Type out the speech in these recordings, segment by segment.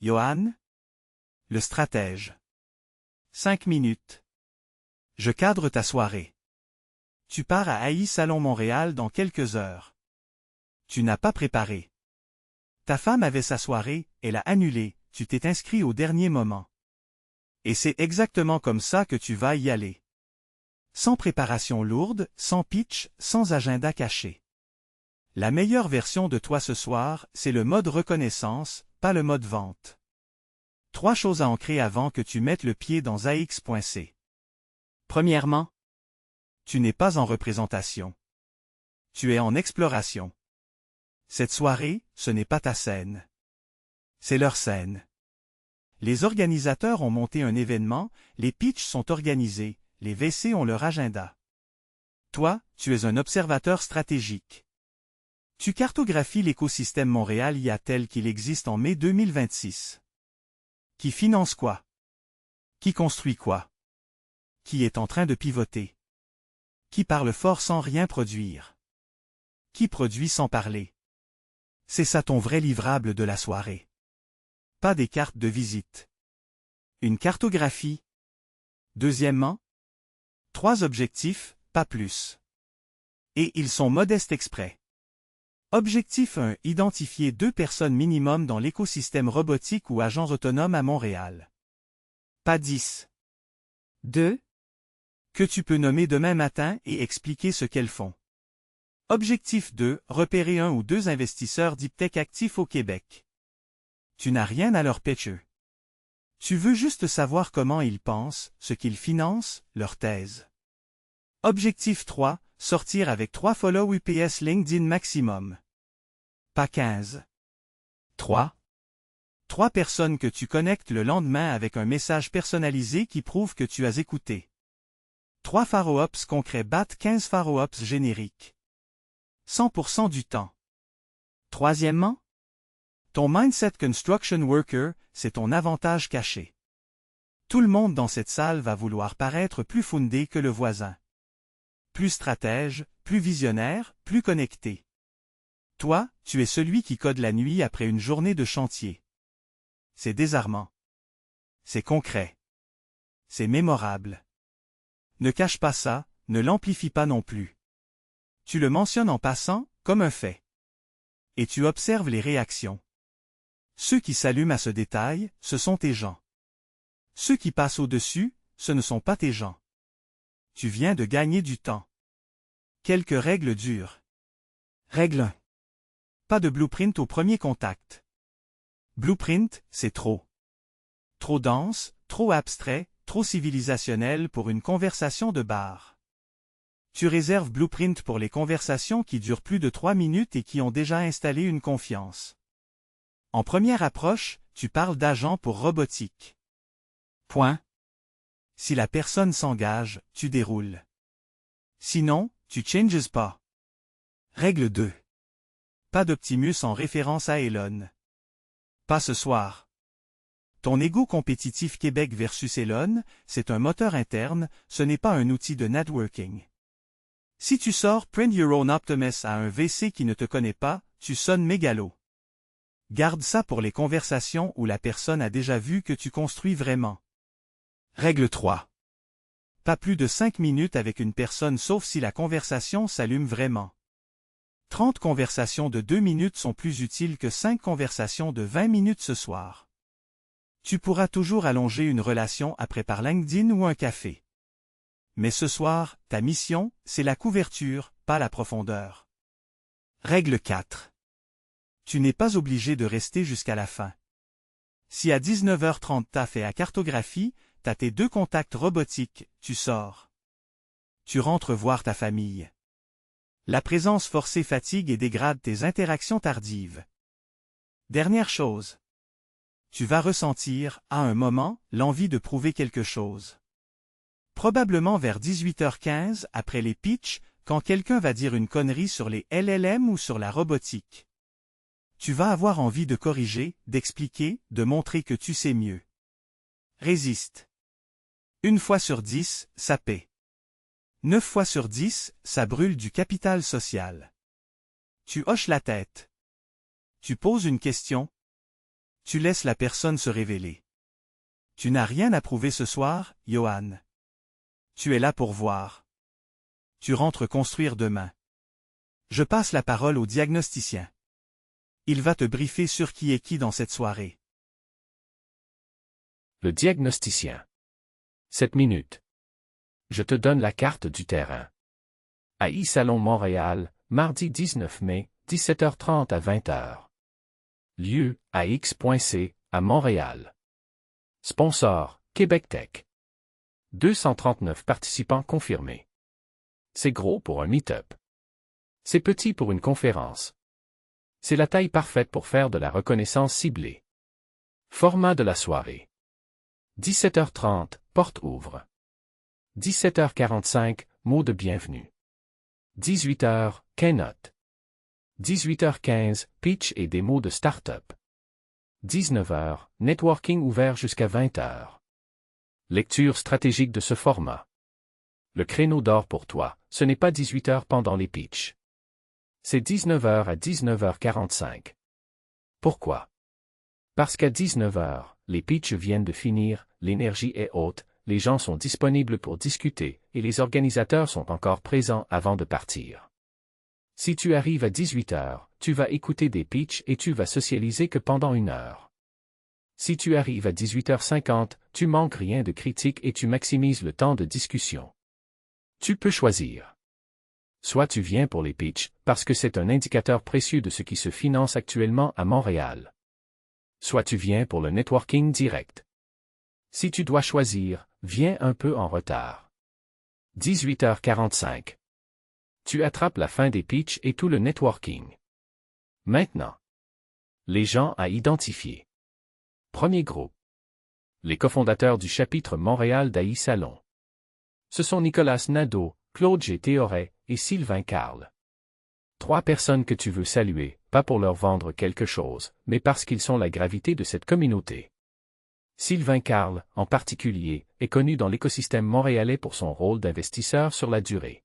Johan? Le stratège. 5 minutes. Je cadre ta soirée. Tu pars à AI Salon Montréal dans quelques heures. Tu n'as pas préparé. Ta femme avait sa soirée, elle a annulé, tu t'es inscrit au dernier moment. Et c'est exactement comme ça que tu vas y aller. Sans préparation lourde, sans pitch, sans agenda caché. La meilleure version de toi ce soir, c'est le mode reconnaissance, pas le mode vente. 3 choses à ancrer avant que tu mettes le pied dans AX.C. Premièrement, tu n'es pas en représentation. Tu es en exploration. Cette soirée, ce n'est pas ta scène. C'est leur scène. Les organisateurs ont monté un événement, les pitchs sont organisés, les VC ont leur agenda. Toi, tu es un observateur stratégique. Tu cartographies l'écosystème Montréal tel qu'il existe en mai 2026. Qui finance quoi? Qui construit quoi? Qui est en train de pivoter? Qui parle fort sans rien produire? Qui produit sans parler? C'est ça ton vrai livrable de la soirée. Pas des cartes de visite. Une cartographie. Deuxièmement, 3 objectifs, pas plus. Et ils sont modestes exprès. Objectif 1. Identifier 2 personnes minimum dans l'écosystème robotique ou agents autonomes à Montréal. Pas 10. 2. Que tu peux nommer demain matin et expliquer ce qu'elles font. Objectif 2. Repérer 1 ou 2 investisseurs deep tech actifs au Québec. Tu n'as rien à leur pitcher. Tu veux juste savoir comment ils pensent, ce qu'ils financent, leur thèse. Objectif 3. Sortir avec 3 follow UPS LinkedIn maximum. Pas 15. 3. 3 personnes que tu connectes le lendemain avec un message personnalisé qui prouve que tu as écouté. 3 follow-ups concrets battent 15 follow-ups génériques. 100% du temps. Troisièmement, ton mindset construction worker, c'est ton avantage caché. Tout le monde dans cette salle va vouloir paraître plus fundé que le voisin. Plus stratège, plus visionnaire, plus connecté. Toi, tu es celui qui code la nuit après une journée de chantier. C'est désarmant. C'est concret. C'est mémorable. Ne cache pas ça, ne l'amplifie pas non plus. Tu le mentionnes en passant, comme un fait. Et tu observes les réactions. Ceux qui s'allument à ce détail, ce sont tes gens. Ceux qui passent au-dessus, ce ne sont pas tes gens. Tu viens de gagner du temps. Quelques règles dures. Règle 1. Pas de blueprint au premier contact. Blueprint, c'est trop. Trop dense, trop abstrait, trop civilisationnel pour une conversation de bar. Tu réserves blueprint pour les conversations qui durent plus de 3 minutes et qui ont déjà installé une confiance. En première approche, tu parles d'agent pour robotique. Point. Si la personne s'engage, tu déroules. Sinon, tu changes pas. Règle 2. Pas d'Optimus en référence à Elon. Pas ce soir. Ton ego compétitif Québec versus Elon, c'est un moteur interne, ce n'est pas un outil de networking. Si tu sors Print Your Own Optimus à un VC qui ne te connaît pas, tu sonnes mégalo. Garde ça pour les conversations où la personne a déjà vu que tu construis vraiment. Règle 3. Pas plus de 5 minutes avec une personne sauf si la conversation s'allume vraiment. 30 conversations de 2 minutes sont plus utiles que 5 conversations de 20 minutes ce soir. Tu pourras toujours allonger une relation après par LinkedIn ou un café. Mais ce soir, ta mission, c'est la couverture, pas la profondeur. Règle 4. Tu n'es pas obligé de rester jusqu'à la fin. Si à 19h30 t'as fait à cartographie, t'as tes 2 contacts robotiques, tu sors. Tu rentres voir ta famille. La présence forcée fatigue et dégrade tes interactions tardives. Dernière chose. Tu vas ressentir, à un moment, l'envie de prouver quelque chose. Probablement vers 18h15, après les pitchs, quand quelqu'un va dire une connerie sur les LLM ou sur la robotique. Tu vas avoir envie de corriger, d'expliquer, de montrer que tu sais mieux. Résiste. 1 fois sur 10, ça paie. 9 fois sur 10, ça brûle du capital social. Tu hoches la tête. Tu poses une question. Tu laisses la personne se révéler. Tu n'as rien à prouver ce soir, Johan. Tu es là pour voir. Tu rentres construire demain. Je passe la parole au diagnosticien. Il va te briefer sur qui est qui dans cette soirée. Le diagnosticien. 7 minutes. Je te donne la carte du terrain. AI Salon Montréal, mardi 19 mai, 17h30 à 20h. Lieu, AX.C, à Montréal. Sponsor, Québec Tech. 239 participants confirmés. C'est gros pour un meet-up. C'est petit pour une conférence. C'est la taille parfaite pour faire de la reconnaissance ciblée. Format de la soirée. 17h30, porte ouvre. 17h45, mot de bienvenue. 18h, keynote. 18h15, pitch et démo de start-up. 19h, networking ouvert jusqu'à 20h. Lecture stratégique de ce format. Le créneau d'or pour toi, ce n'est pas 18h pendant les pitchs. C'est 19h à 19h45. Pourquoi? Parce qu'à 19h, les pitchs viennent de finir, l'énergie est haute, les gens sont disponibles pour discuter, et les organisateurs sont encore présents avant de partir. Si tu arrives à 18h, tu vas écouter des pitchs et tu vas socialiser que pendant 1 heure. Si tu arrives à 18h50, tu manques rien de critique et tu maximises le temps de discussion. Tu peux choisir. Soit tu viens pour les pitchs, parce que c'est un indicateur précieux de ce qui se finance actuellement à Montréal. Soit tu viens pour le networking direct. Si tu dois choisir, viens un peu en retard. 18h45. Tu attrapes la fin des pitchs et tout le networking. Maintenant. Les gens à identifier. Premier groupe. Les cofondateurs du chapitre Montréal d'AI Salon. Ce sont Nicolas Nadeau, Claude G. Théoret et Sylvain Carle. 3 personnes que tu veux saluer, pas pour leur vendre quelque chose, mais parce qu'ils sont la gravité de cette communauté. Sylvain Carle, en particulier, est connu dans l'écosystème montréalais pour son rôle d'investisseur sur la durée.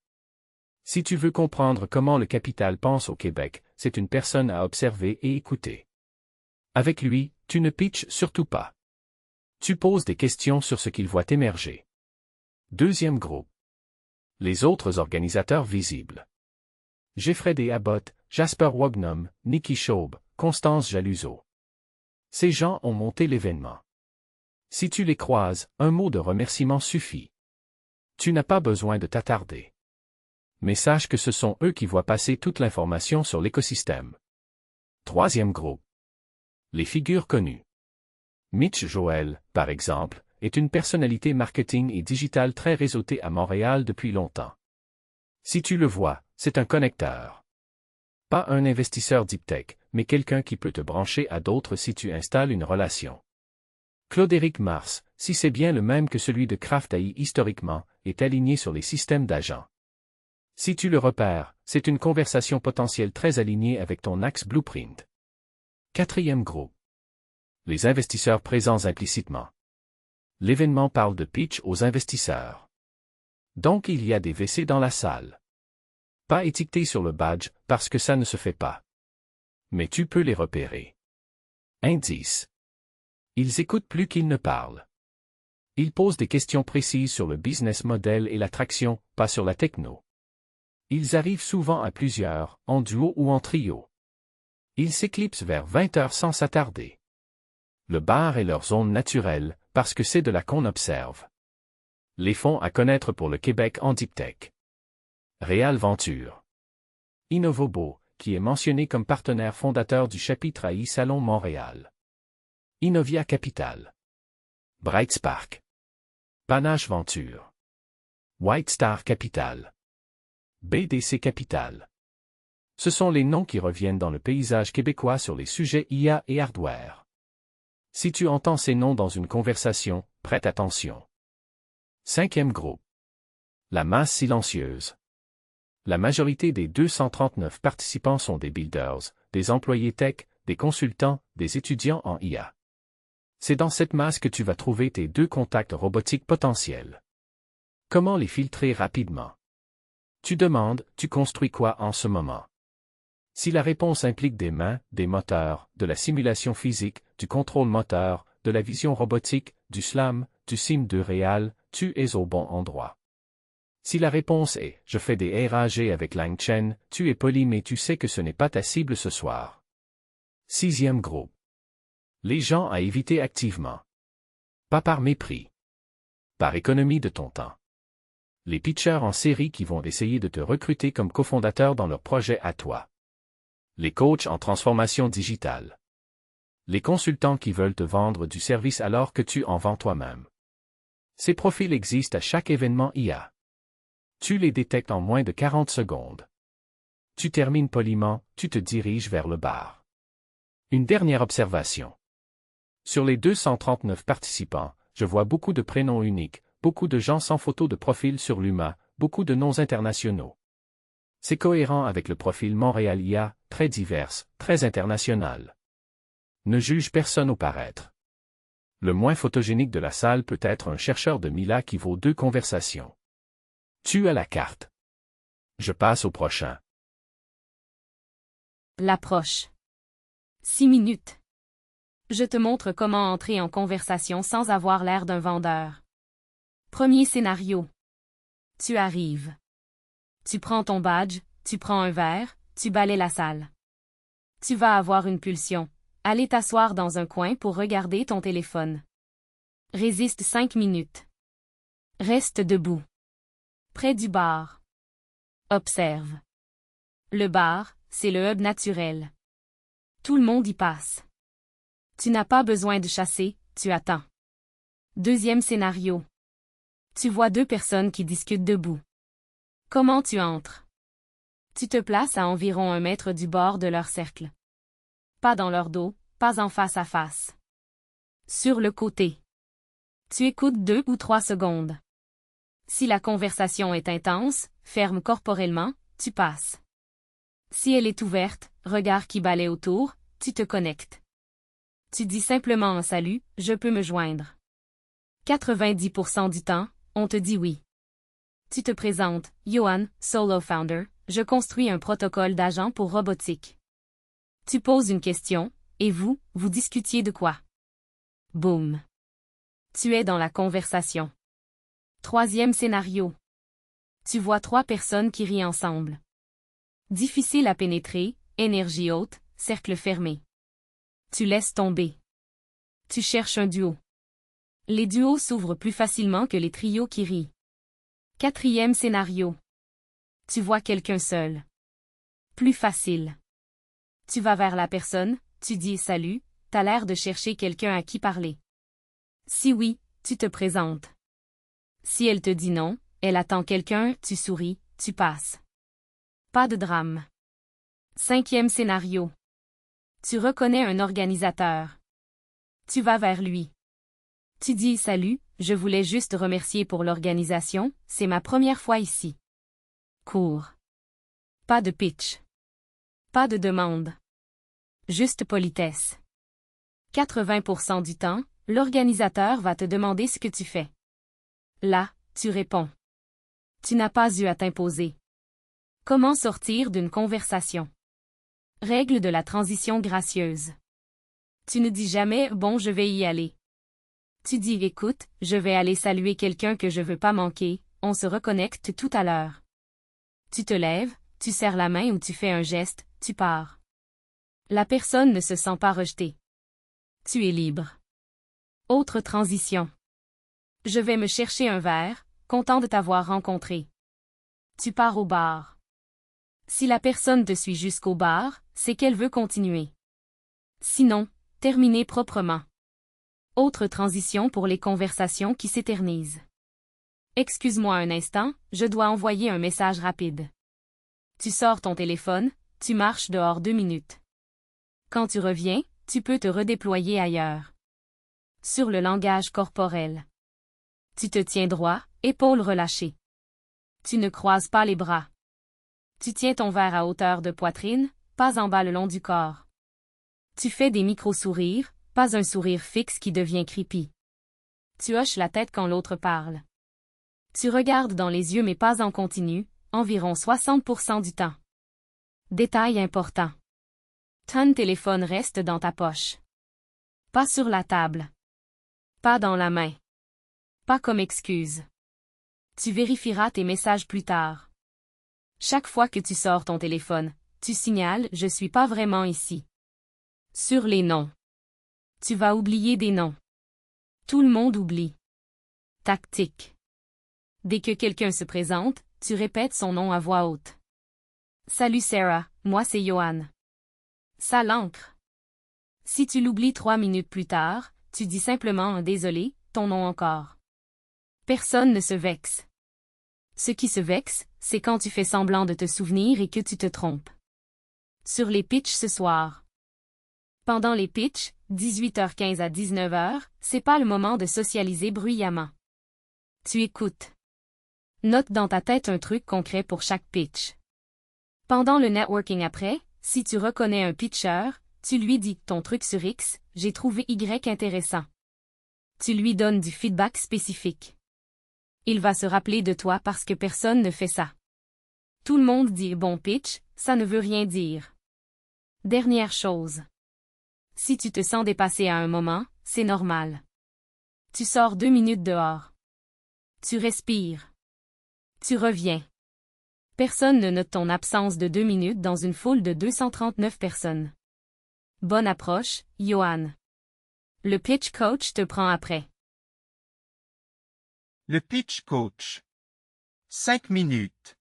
Si tu veux comprendre comment le capital pense au Québec, c'est une personne à observer et écouter. Avec lui, tu ne pitches surtout pas. Tu poses des questions sur ce qu'il voit émerger. Deuxième groupe. Les autres organisateurs visibles. Jeffrey Abbott, Jasper Wognum, Nikki Schaub, Constance Jaluzo. Ces gens ont monté l'événement. Si tu les croises, un mot de remerciement suffit. Tu n'as pas besoin de t'attarder. Mais sache que ce sont eux qui voient passer toute l'information sur l'écosystème. Troisième groupe. Les figures connues. Mitch Joel, par exemple, est une personnalité marketing et digitale très réseautée à Montréal depuis longtemps. Si tu le vois, c'est un connecteur. Pas un investisseur deep tech, mais quelqu'un qui peut te brancher à d'autres si tu installes une relation. Claude-Éric Mars, si c'est bien le même que celui de Kraft AI historiquement, est aligné sur les systèmes d'agents. Si tu le repères, c'est une conversation potentielle très alignée avec ton axe blueprint. Quatrième groupe. Les investisseurs présents implicitement. L'événement parle de pitch aux investisseurs. Donc il y a des WC dans la salle. Pas étiquetés sur le badge, parce que ça ne se fait pas. Mais tu peux les repérer. Indice. Ils écoutent plus qu'ils ne parlent. Ils posent des questions précises sur le business model et la traction, pas sur la techno. Ils arrivent souvent à plusieurs, en duo ou en trio. Ils s'éclipsent vers 20h sans s'attarder. Le bar est leur zone naturelle, parce que c'est de là qu'on observe. Les fonds à connaître pour le Québec en deep tech. Réal Venture. Innovobo, qui est mentionné comme partenaire fondateur du chapitre AI Salon Montréal. Innovia Capital. Bright Spark. Panache Venture. White Star Capital. BDC Capital. Ce sont les noms qui reviennent dans le paysage québécois sur les sujets IA et hardware. Si tu entends ces noms dans une conversation, prête attention. Cinquième groupe. La masse silencieuse. La majorité des 239 participants sont des builders, des employés tech, des consultants, des étudiants en IA. C'est dans cette masse que tu vas trouver tes 2 contacts robotiques potentiels. Comment les filtrer rapidement? Tu demandes, tu construis quoi en ce moment? Si la réponse implique des mains, des moteurs, de la simulation physique, du contrôle moteur, de la vision robotique, du slam, du sim 2 réel, tu es au bon endroit. Si la réponse est « Je fais des RAG avec LangChain », tu es poli mais tu sais que ce n'est pas ta cible ce soir. 6e groupe. Les gens à éviter activement. Pas par mépris. Par économie de ton temps. Les pitchers en série qui vont essayer de te recruter comme cofondateur dans leur projet à toi. Les coachs en transformation digitale. Les consultants qui veulent te vendre du service alors que tu en vends toi-même. Ces profils existent à chaque événement IA. Tu les détectes en moins de 40 secondes. Tu termines poliment, tu te diriges vers le bar. Une dernière observation. Sur les 239 participants, je vois beaucoup de prénoms uniques, beaucoup de gens sans photo de profil sur l'UMA, beaucoup de noms internationaux. C'est cohérent avec le profil Montréal IA, très divers, très international. Ne juge personne au paraître. Le moins photogénique de la salle peut être un chercheur de Mila qui vaut 2 conversations. Tu as la carte. Je passe au prochain. L'approche. 6 minutes. Je te montre comment entrer en conversation sans avoir l'air d'un vendeur. Premier scénario. Tu arrives. Tu prends ton badge, tu prends un verre, tu balaies la salle. Tu vas avoir une pulsion. Aller t'asseoir dans un coin pour regarder ton téléphone. Résiste 5 minutes. Reste debout. Près du bar. Observe. Le bar, c'est le hub naturel. Tout le monde y passe. Tu n'as pas besoin de chasser, tu attends. Deuxième scénario. Tu vois 2 personnes qui discutent debout. Comment tu entres? Tu te places à environ 1 mètre du bord de leur cercle. Pas dans leur dos, pas en face à face. Sur le côté. Tu écoutes 2 ou 3 secondes. Si la conversation est intense, ferme corporellement, tu passes. Si elle est ouverte, regard qui balaie autour, tu te connectes. Tu dis simplement un salut, je peux me joindre. 90% du temps, on te dit oui. Tu te présentes, Johan, Solo Founder, je construis un protocole d'agent pour robotique. Tu poses une question, et vous discutiez de quoi? Boum. Tu es dans la conversation. Troisième scénario. Tu vois 3 personnes qui rient ensemble. Difficile à pénétrer, énergie haute, cercle fermé. Tu laisses tomber. Tu cherches un duo. Les duos s'ouvrent plus facilement que les trios qui rient. Quatrième scénario. Tu vois quelqu'un seul. Plus facile. Tu vas vers la personne, tu dis « Salut », t'as l'air de chercher quelqu'un à qui parler. Si oui, tu te présentes. Si elle te dit non, elle attend quelqu'un, tu souris, tu passes. Pas de drame. Cinquième scénario. Tu reconnais un organisateur. Tu vas vers lui. Tu dis « Salut, je voulais juste remercier pour l'organisation, c'est ma première fois ici. » Court. Pas de pitch. Pas de demande. Juste politesse. 80% du temps, l'organisateur va te demander ce que tu fais. Là, tu réponds. Tu n'as pas eu à t'imposer. Comment sortir d'une conversation? Règle de la transition gracieuse. Tu ne dis jamais « Bon, je vais y aller ». Tu dis « Écoute, je vais aller saluer quelqu'un que je veux pas manquer, on se reconnecte tout à l'heure. » Tu te lèves, tu serres la main ou tu fais un geste, tu pars. La personne ne se sent pas rejetée. Tu es libre. Autre transition. Je vais me chercher un verre, content de t'avoir rencontré. Tu pars au bar. Si la personne te suit jusqu'au bar, c'est qu'elle veut continuer. Sinon, terminez proprement. Autre transition pour les conversations qui s'éternisent. Excuse-moi un instant, je dois envoyer un message rapide. Tu sors ton téléphone, tu marches dehors 2 minutes. Quand tu reviens, tu peux te redéployer ailleurs. Sur le langage corporel. Tu te tiens droit, épaules relâchées. Tu ne croises pas les bras. Tu tiens ton verre à hauteur de poitrine, pas en bas le long du corps. Tu fais des micro-sourires, pas un sourire fixe qui devient creepy. Tu hoches la tête quand l'autre parle. Tu regardes dans les yeux mais pas en continu, environ 60% du temps. Détail important. Ton téléphone reste dans ta poche. Pas sur la table. Pas dans la main. Pas comme excuse. Tu vérifieras tes messages plus tard. Chaque fois que tu sors ton téléphone, tu signales « Je suis pas vraiment ici ». Sur les noms. Tu vas oublier des noms. Tout le monde oublie. Tactique. Dès que quelqu'un se présente, tu répètes son nom à voix haute. Salut Sarah, moi c'est Johan. Ça l'ancre. Si tu l'oublies 3 minutes plus tard, tu dis simplement un désolé, ton nom encore. Personne ne se vexe. Ce qui se vexe, c'est quand tu fais semblant de te souvenir et que tu te trompes. Sur les pitchs ce soir. Pendant les pitchs, 18h15 à 19h, c'est pas le moment de socialiser bruyamment. Tu écoutes. Note dans ta tête un truc concret pour chaque pitch. Pendant le networking après, si tu reconnais un pitcher, tu lui dis ton truc sur X, j'ai trouvé Y intéressant. Tu lui donnes du feedback spécifique. Il va se rappeler de toi parce que personne ne fait ça. Tout le monde dit bon pitch, ça ne veut rien dire. Dernière chose. Si tu te sens dépassé à un moment, c'est normal. Tu sors 2 minutes dehors. Tu respires. Tu reviens. Personne ne note ton absence de 2 minutes dans une foule de 239 personnes. Bonne approche, Johan. Le pitch coach te prend après. Le pitch coach. 5 minutes.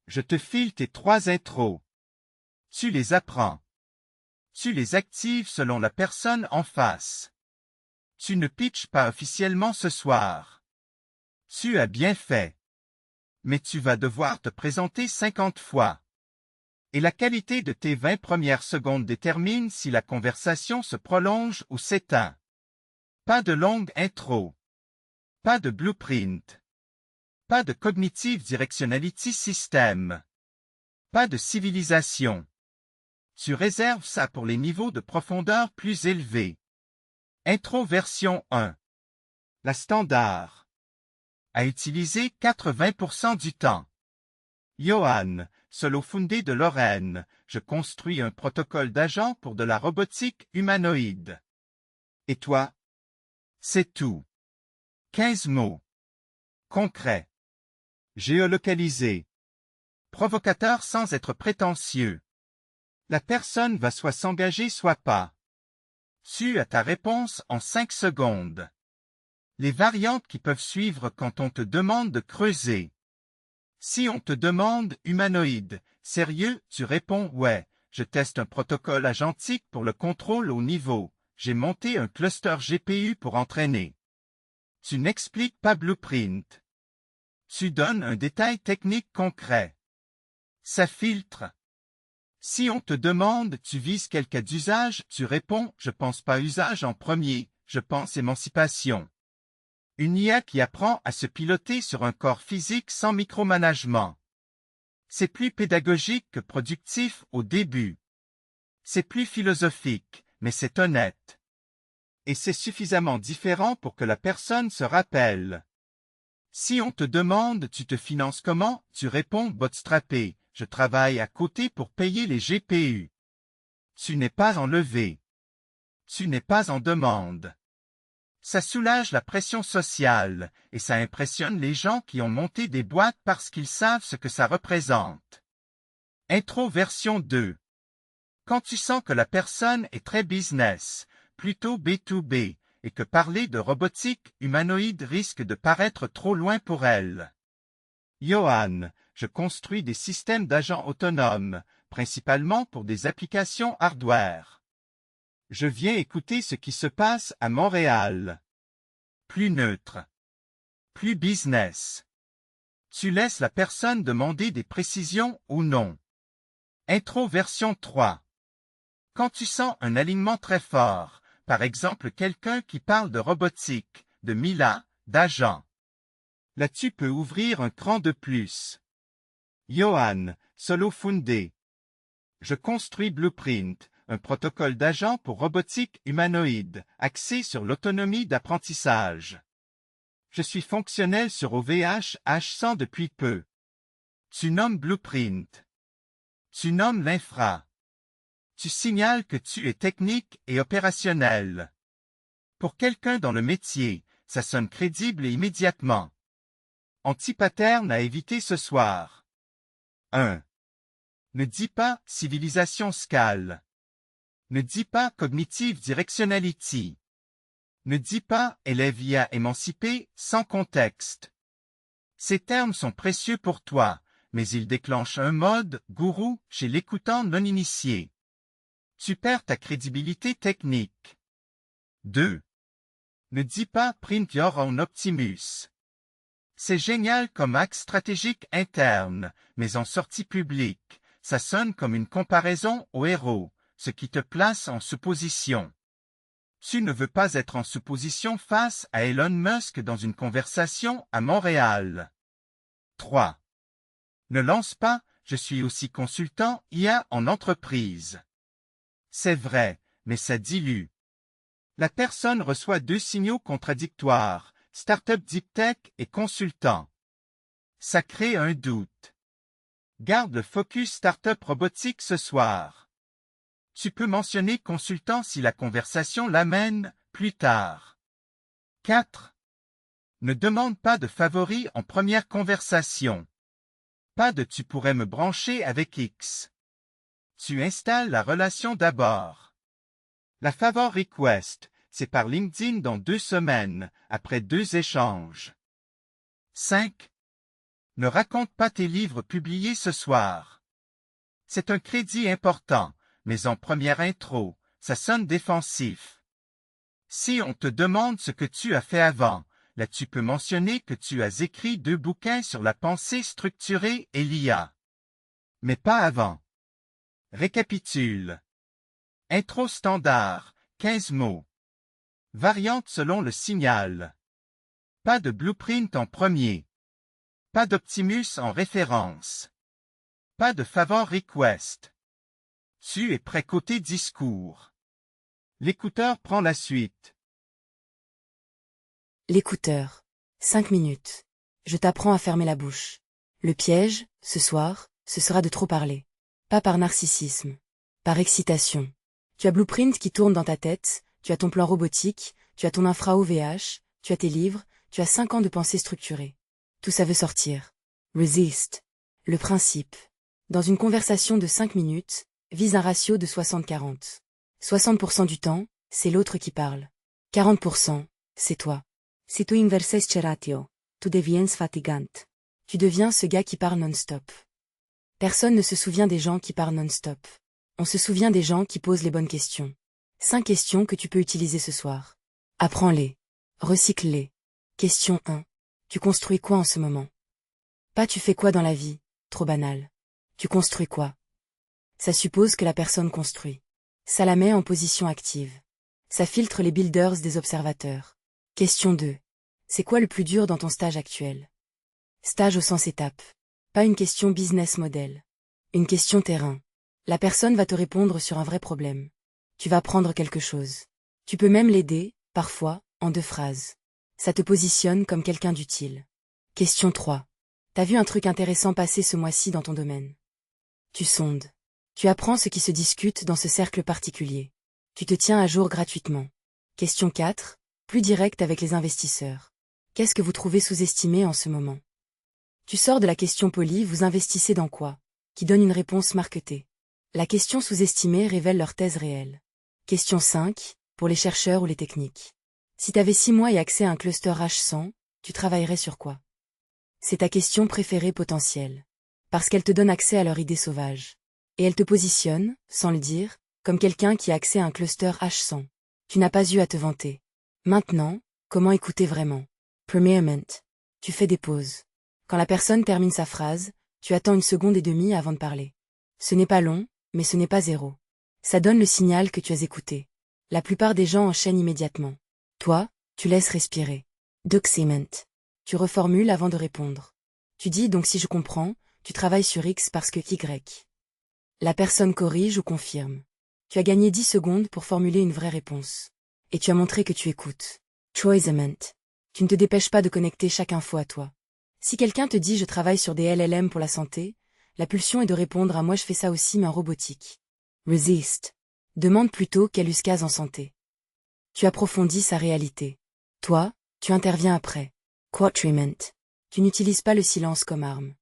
Je te file tes 3 intros. Tu les apprends. Tu les actives selon la personne en face. Tu ne pitches pas officiellement ce soir. Tu as bien fait. Mais tu vas devoir te présenter 50 fois. Et la qualité de tes 20 premières secondes détermine si la conversation se prolonge ou s'éteint. Pas de longue intro. Pas de blueprint. Pas de cognitive directionality system. Pas de civilisation. Tu réserves ça pour les niveaux de profondeur plus élevés. Intro version 1. La standard. À utiliser 80% du temps. Johan, solofundé de Lorraine, je construis un protocole d'agent pour de la robotique humanoïde. Et toi? C'est tout. 15 mots. Concret. Géolocalisé. Provocateur sans être prétentieux. La personne va soit s'engager soit pas. Tu as ta réponse en 5 secondes. Les variantes qui peuvent suivre quand on te demande de creuser. Si on te demande humanoïde, sérieux, tu réponds ouais, je teste un protocole agentique pour le contrôle au niveau, j'ai monté un cluster GPU pour entraîner. Tu n'expliques pas blueprint. Tu donnes un détail technique concret. Ça filtre. Si on te demande tu vises quel cas d'usage, tu réponds je pense pas usage en premier, je pense émancipation. Une IA qui apprend à se piloter sur un corps physique sans micromanagement. C'est plus pédagogique que productif au début. C'est plus philosophique, mais c'est honnête. Et c'est suffisamment différent pour que la personne se rappelle. Si on te demande tu te finances comment, tu réponds bootstrappé, je travaille à côté pour payer les GPU. Tu n'es pas en levée. Tu n'es pas en demande. Ça soulage la pression sociale, et ça impressionne les gens qui ont monté des boîtes parce qu'ils savent ce que ça représente. Intro version 2. Quand tu sens que la personne est très business, plutôt B2B, et que parler de robotique humanoïde risque de paraître trop loin pour elle. Johan, je construis des systèmes d'agents autonomes, principalement pour des applications hardware. Je viens écouter ce qui se passe à Montréal. Plus neutre. Plus business. Tu laisses la personne demander des précisions ou non. Intro version 3. Quand tu sens un alignement très fort, par exemple quelqu'un qui parle de robotique, de Mila, d'agent. Là tu peux ouvrir un cran de plus. Johan, solofundé. Je construis Blueprint, un protocole d'agent pour robotique humanoïde, axé sur l'autonomie d'apprentissage. Je suis fonctionnel sur OVH H100 depuis peu. Tu nommes Blueprint. Tu nommes l'infra. Tu signales que tu es technique et opérationnel. Pour quelqu'un dans le métier, ça sonne crédible et immédiatement. Anti-pattern à éviter ce soir. 1. Ne dis pas « civilisation scale ». Ne dis pas « cognitive directionality ». Ne dis pas « élève IA émancipé » sans contexte. Ces termes sont précieux pour toi, mais ils déclenchent un mode « gourou » chez l'écoutant non initié. Tu perds ta crédibilité technique. 2. Ne dis pas « print your own Optimus ». C'est génial comme axe stratégique interne, mais en sortie publique, ça sonne comme une comparaison au héros, ce qui te place en supposition. Tu ne veux pas être en supposition face à Elon Musk dans une conversation à Montréal. 3. Ne lance pas « je suis aussi consultant IA en entreprise ». C'est vrai, mais ça dilue. La personne reçoit 2 signaux contradictoires, Startup Deep Tech et consultant. Ça crée un doute. Garde le focus Startup Robotique ce soir. Tu peux mentionner consultant si la conversation l'amène plus tard. 4. Ne demande pas de favoris en première conversation. Pas de « tu pourrais me brancher avec X ». Tu installes la relation d'abord. La favor request, c'est par LinkedIn dans 2 semaines, après 2 échanges. 5. Ne raconte pas tes livres publiés ce soir. C'est un crédit important, mais en première intro, ça sonne défensif. Si on te demande ce que tu as fait avant, là tu peux mentionner que tu as écrit 2 bouquins sur la pensée structurée et l'IA. Mais pas avant. Récapitule. Intro standard, 15 mots. Variante selon le signal. Pas de blueprint en premier. Pas d'Optimus en référence. Pas de favor request. Tu es prêt côté discours. L'écouteur prend la suite. L'écouteur. 5 minutes. Je t'apprends à fermer la bouche. Le piège, ce soir, ce sera de trop parler. Pas par narcissisme. Par excitation. Tu as Blueprint qui tourne dans ta tête, tu as ton plan robotique, tu as ton infra OVH, tu as tes livres, tu as 5 ans de pensée structurée. Tout ça veut sortir. Resist. Le principe. Dans une conversation de 5 minutes, vise un ratio de 60-40. 60% du temps, c'est l'autre qui parle. 40%, c'est toi. Si tu inverses ce ratio, tu deviens fatigant. Tu deviens ce gars qui parle non-stop. Personne ne se souvient des gens qui parlent non-stop. On se souvient des gens qui posent les bonnes questions. 5 questions que tu peux utiliser ce soir. Apprends-les. Recycle-les. Question 1. Tu construis quoi en ce moment? Pas tu fais quoi dans la vie, trop banal. Tu construis quoi? Ça suppose que la personne construit. Ça la met en position active. Ça filtre les builders des observateurs. Question 2. C'est quoi le plus dur dans ton stage actuel? Stage au sens étape. Pas une question business model. Une question terrain. La personne va te répondre sur un vrai problème. Tu vas apprendre quelque chose. Tu peux même l'aider, parfois, en 2 phrases. Ça te positionne comme quelqu'un d'utile. Question 3. T'as vu un truc intéressant passer ce mois-ci dans ton domaine? Tu sondes. Tu apprends ce qui se discute dans ce cercle particulier. Tu te tiens à jour gratuitement. Question 4. Plus direct avec les investisseurs. Qu'est-ce que vous trouvez sous-estimé en ce moment? Tu sors de la question polie, vous investissez dans quoi? Qui donne une réponse marketée. La question sous-estimée révèle leur thèse réelle. Question 5. Pour les chercheurs ou les techniques. Si t'avais 6 mois et accès à un cluster H100, tu travaillerais sur quoi? C'est ta question préférée potentielle. Parce qu'elle te donne accès à leur idée sauvage. Et elle te positionne, sans le dire, comme quelqu'un qui a accès à un cluster H100. Tu n'as pas eu à te vanter. Maintenant, comment écouter vraiment? Premièrement, tu fais des pauses. Quand la personne termine sa phrase, tu attends 1 seconde et demie avant de parler. Ce n'est pas long, mais ce n'est pas 0. Ça donne le signal que tu as écouté. La plupart des gens enchaînent immédiatement. Toi, tu laisses respirer. Document. Tu reformules avant de répondre. Tu dis donc si je comprends, tu travailles sur X parce que Y. La personne corrige ou confirme. Tu as gagné 10 secondes pour formuler une vraie réponse. Et tu as montré que tu écoutes. Choisement. Tu ne te dépêches pas de connecter chaque info à toi. Si quelqu'un te dit je travaille sur des LLM pour la santé, La pulsion est de répondre à moi je fais ça aussi mais en robotique. Resist. Demande plutôt quel use case en santé. Tu approfondis sa réalité. Toi, tu interviens après. Quatriment. Tu n'utilises pas le silence comme arme.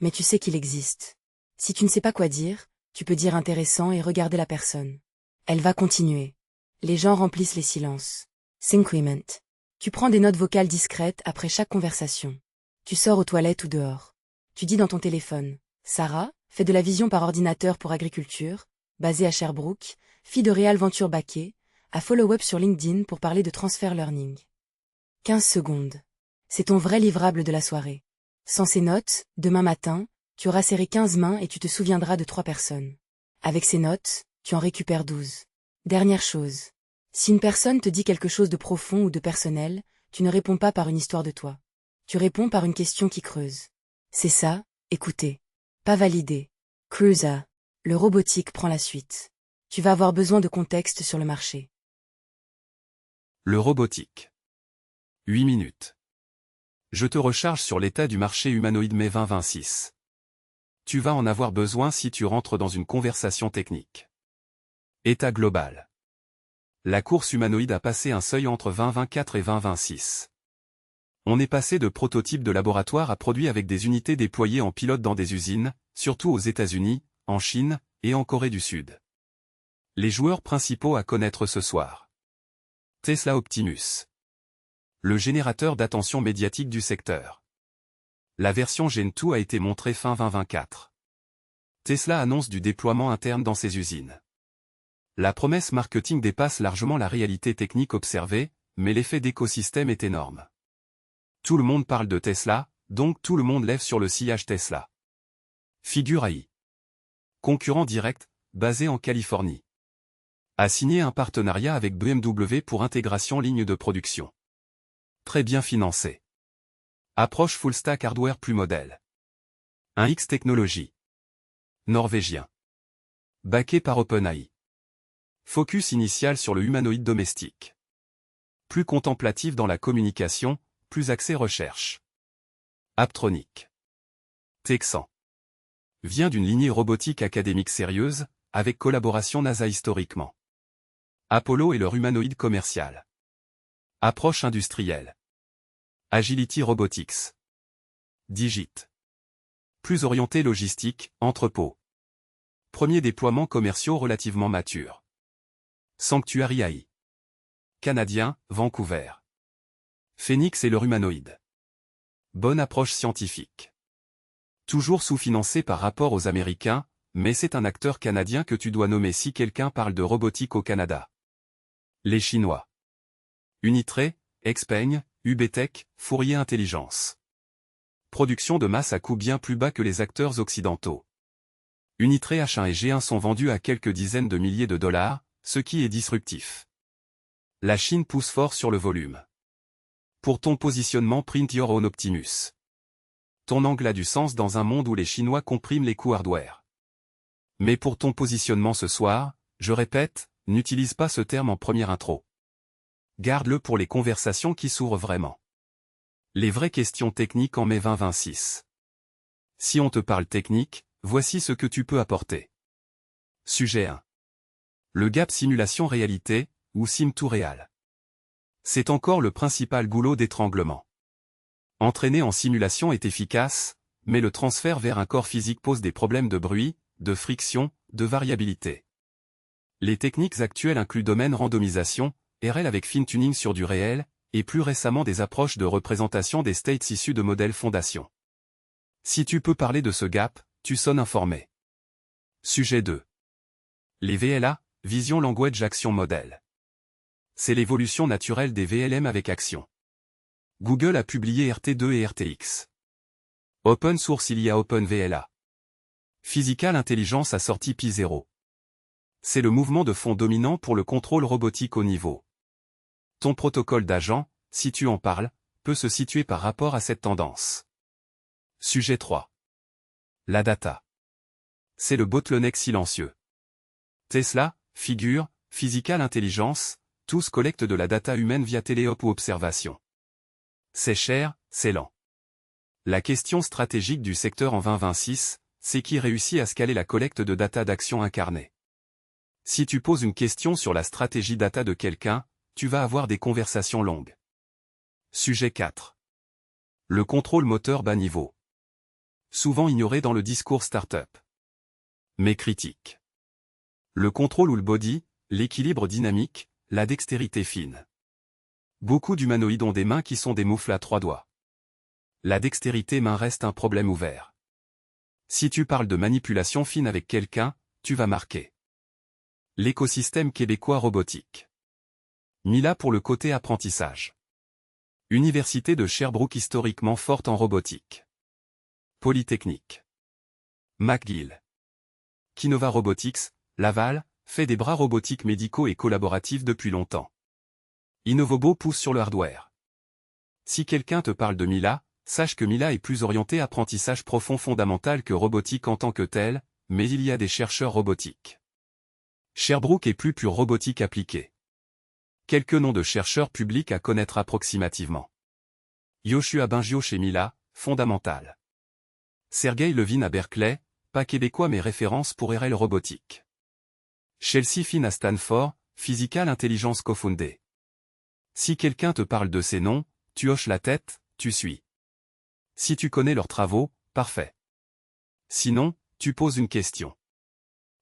Mais tu sais qu'il existe. Si tu ne sais pas quoi dire, tu peux dire intéressant et regarder la personne. Elle va continuer. Les gens remplissent les silences. Cinquement. Tu prends des notes vocales discrètes après chaque conversation. Tu sors aux toilettes ou dehors. Tu dis dans ton téléphone. Sarah, fait de la vision par ordinateur pour agriculture, basée à Sherbrooke, fille de Réal Venture Baquet, à follow-up sur LinkedIn pour parler de transfer learning. 15 secondes. C'est ton vrai livrable de la soirée. Sans ces notes, demain matin, tu auras serré 15 mains et tu te souviendras de 3 personnes. Avec ces notes, tu en récupères 12. Dernière chose. Si une personne te dit quelque chose de profond ou de personnel, tu ne réponds pas par une histoire de toi. Tu réponds par une question qui creuse. C'est ça, écoutez. Pas validé. Cruiser. Le robotique prend la suite. Tu vas avoir besoin de contexte sur le marché. Le robotique. 8 minutes. Je te recharge sur l'état du marché humanoïde mai 2026. Tu vas en avoir besoin si tu rentres dans une conversation technique. État global. La course humanoïde a passé un seuil entre 2024 et 2026. On est passé de prototypes de laboratoire à produits avec des unités déployées en pilote dans des usines, surtout aux États-Unis, en Chine et en Corée du Sud. Les joueurs principaux à connaître ce soir. Tesla Optimus. Le générateur d'attention médiatique du secteur. La version Gen 2 a été montrée fin 2024. Tesla annonce du déploiement interne dans ses usines. La promesse marketing dépasse largement la réalité technique observée, mais l'effet d'écosystème est énorme. Tout le monde parle de Tesla, donc tout le monde lève sur le sillage Tesla. Figure AI. Concurrent direct, basé en Californie. A signé un partenariat avec BMW pour intégration ligne de production. Très bien financé. Approche full stack hardware plus modèle. Un X Technology. Norvégien. Backé par OpenAI. Focus initial sur le humanoïde domestique. Plus contemplatif dans la communication, plus axé recherche. Apptronic. Texan. Vient d'une lignée robotique académique sérieuse, avec collaboration NASA historiquement. Apollo et leur humanoïde commercial. Approche industrielle. Agility Robotics. Digit. Plus orienté logistique, entrepôt. Premiers déploiements commerciaux relativement matures. Sanctuary AI. Canadien, Vancouver. Phoenix et leur humanoïde. Bonne approche scientifique. Toujours sous-financé par rapport aux Américains, mais c'est un acteur canadien que tu dois nommer si quelqu'un parle de robotique au Canada. Les Chinois. Unitree, Xpeng, UBTech, Fourier Intelligence. Production de masse à coût bien plus bas que les acteurs occidentaux. Unitree H1 et G1 sont vendus à quelques dizaines de milliers de dollars, ce qui est disruptif. La Chine pousse fort sur le volume. Pour ton positionnement print your own Optimus. Ton angle a du sens dans un monde où les Chinois compriment les coûts hardware. Mais pour ton positionnement ce soir, je répète, n'utilise pas ce terme en première intro. Garde-le pour les conversations qui s'ouvrent vraiment. Les vraies questions techniques en mai 2026. Si on te parle technique, voici ce que tu peux apporter. Sujet 1. Le gap simulation-réalité, ou sim-to-real. C'est encore le principal goulot d'étranglement. Entraîner en simulation est efficace, mais le transfert vers un corps physique pose des problèmes de bruit, de friction, de variabilité. Les techniques actuelles incluent domaine randomisation, RL avec fine-tuning sur du réel, et plus récemment des approches de représentation des states issus de modèles fondation. Si tu peux parler de ce gap, tu sonnes informé. Sujet 2. Les VLA, Vision Language Action Model. C'est l'évolution naturelle des VLM avec action. Google a publié RT2 et RTX. Open source il y a OpenVLA. Physical Intelligence a sorti Pi0. C'est le mouvement de fond dominant pour le contrôle robotique au niveau. Ton protocole d'agent, si tu en parles, peut se situer par rapport à cette tendance. Sujet 3. La data. C'est le bottleneck silencieux. Tesla, Figure, Physical Intelligence, tous collectent de la data humaine via téléop ou observation. C'est cher, c'est lent. La question stratégique du secteur en 2026, c'est qui réussit à scaler la collecte de data d'action incarnée. Si tu poses une question sur la stratégie data de quelqu'un, tu vas avoir des conversations longues. Sujet 4. Le contrôle moteur bas niveau. Souvent ignoré dans le discours startup. Mais critique. Le contrôle ou le body, l'équilibre dynamique, la dextérité fine. Beaucoup d'humanoïdes ont des mains qui sont des moufles à 3 doigts. La dextérité main reste un problème ouvert. Si tu parles de manipulation fine avec quelqu'un, tu vas marquer. L'écosystème québécois robotique. Mila pour le côté apprentissage. Université de Sherbrooke historiquement forte en robotique. Polytechnique. McGill. Kinova Robotics, Laval, fait des bras robotiques médicaux et collaboratifs depuis longtemps. Innovobo pousse sur le hardware. Si quelqu'un te parle de Mila, sache que Mila est plus orienté apprentissage profond fondamental que robotique en tant que tel, mais il y a des chercheurs robotiques. Sherbrooke est plus pure robotique appliquée. Quelques noms de chercheurs publics à connaître approximativement. Yoshua Bengio chez Mila, fondamental. Sergey Levin à Berkeley, pas québécois mais référence pour RL robotique. Chelsea Finn à Stanford, Physical Intelligence co-foundée. Si quelqu'un te parle de ces noms, tu hoches la tête, tu suis. Si tu connais leurs travaux, parfait. Sinon, tu poses une question.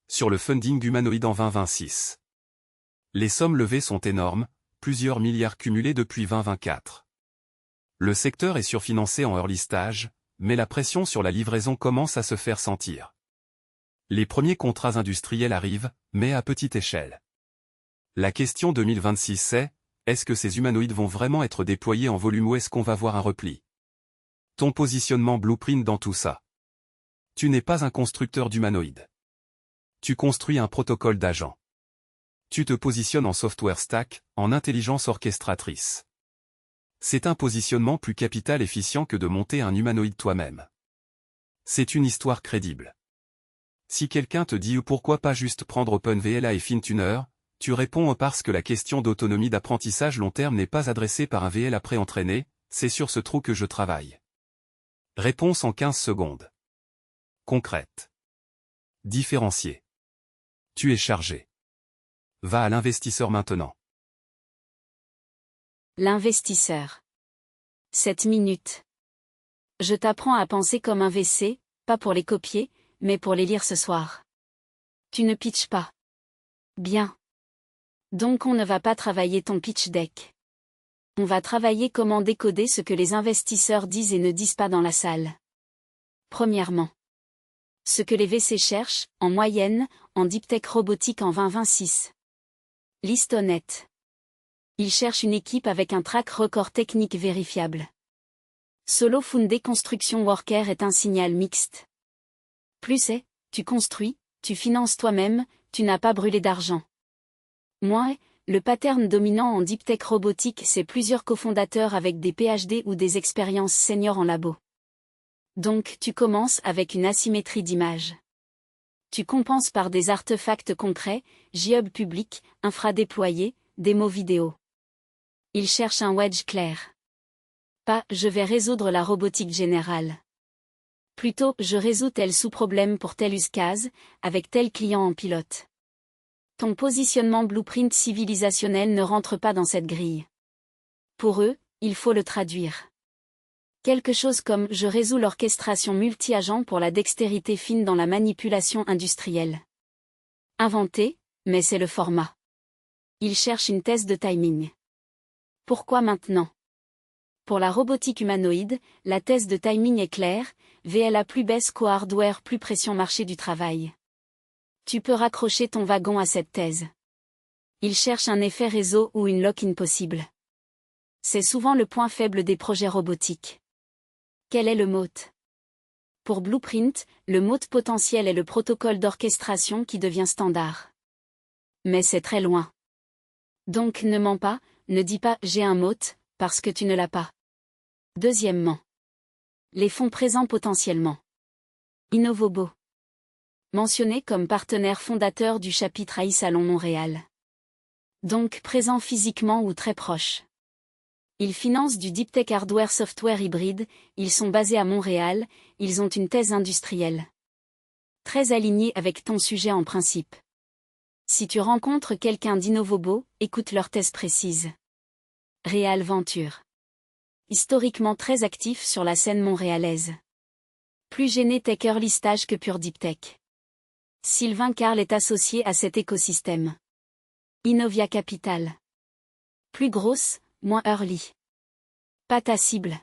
Sur le funding d'humanoïdes en 2026. Les sommes levées sont énormes, plusieurs milliards cumulés depuis 2024. Le secteur est surfinancé en early stage, mais la pression sur la livraison commence à se faire sentir. Les premiers contrats industriels arrivent, mais à petite échelle. La question 2026 c'est, est-ce que ces humanoïdes vont vraiment être déployés en volume ou est-ce qu'on va voir un repli? Ton positionnement blueprint dans tout ça. Tu n'es pas un constructeur d'humanoïdes. Tu construis un protocole d'agent. Tu te positionnes en software stack, en intelligence orchestratrice. C'est un positionnement plus capital efficient que de monter un humanoïde toi-même. C'est une histoire crédible. Si quelqu'un te dit pourquoi pas juste prendre OpenVLA et FinTuner, tu réponds parce que la question d'autonomie d'apprentissage long terme n'est pas adressée par un VLA pré-entraîné, c'est sur ce trou que je travaille. Réponse en 15 secondes. Concrète. Différencié. Tu es chargé. Va à l'investisseur maintenant. L'investisseur. 7 minutes. Je t'apprends à penser comme un VC, pas pour les copier, mais pour les lire ce soir. Tu ne pitches pas. Bien. Donc on ne va pas travailler ton pitch deck. On va travailler comment décoder ce que les investisseurs disent et ne disent pas dans la salle. Premièrement. Ce que les VC cherchent, en moyenne, en deep tech robotique en 2026. Liste honnête. Ils cherchent une équipe avec un track record technique vérifiable. Solo Fundé Construction Worker est un signal mixte. Plus c'est, tu construis, tu finances toi-même, tu n'as pas brûlé d'argent. Moins, le pattern dominant en deep tech robotique c'est plusieurs cofondateurs avec des PhD ou des expériences seniors en labo. Donc tu commences avec une asymétrie d'image. Tu compenses par des artefacts concrets, GitHub public, infra déployé, démo vidéo. Ils cherchent un wedge clair. Pas « je vais résoudre la robotique générale ». Plutôt « je résous tel sous-problème pour tel use case, avec tel client en pilote ». Ton positionnement blueprint civilisationnel ne rentre pas dans cette grille. Pour eux, il faut le traduire. Quelque chose comme « je résous l'orchestration multi-agent pour la dextérité fine dans la manipulation industrielle ». Inventé, mais c'est le format. Ils cherchent une thèse de timing. Pourquoi maintenant? Pour la robotique humanoïde, la thèse de timing est claire, VLA plus baisse qu'au hardware plus pression marché du travail. Tu peux raccrocher ton wagon à cette thèse. Ils cherchent un effet réseau ou une lock-in possible. C'est souvent le point faible des projets robotiques. Quel est le moat? Pour Blueprint, le moat potentiel est le protocole d'orchestration qui devient standard. Mais c'est très loin. Donc ne mens pas, ne dis pas « j'ai un moat », parce que tu ne l'as pas. Deuxièmement. Les fonds présents potentiellement. Innovobo. Mentionné comme partenaire fondateur du chapitre AI Salon Montréal. Donc présent physiquement ou très proche. Ils financent du deep tech hardware software hybride, ils sont basés à Montréal, ils ont une thèse industrielle. Très aligné avec ton sujet en principe. Si tu rencontres quelqu'un d'innovobo, écoute leur thèse précise. Réal Venture. Historiquement très actif sur la scène montréalaise. Plus gêné tech early stage que pur deep tech. Sylvain Carl est associé à cet écosystème. Innovia Capital. Plus grosse, moins early. Pas ta cible.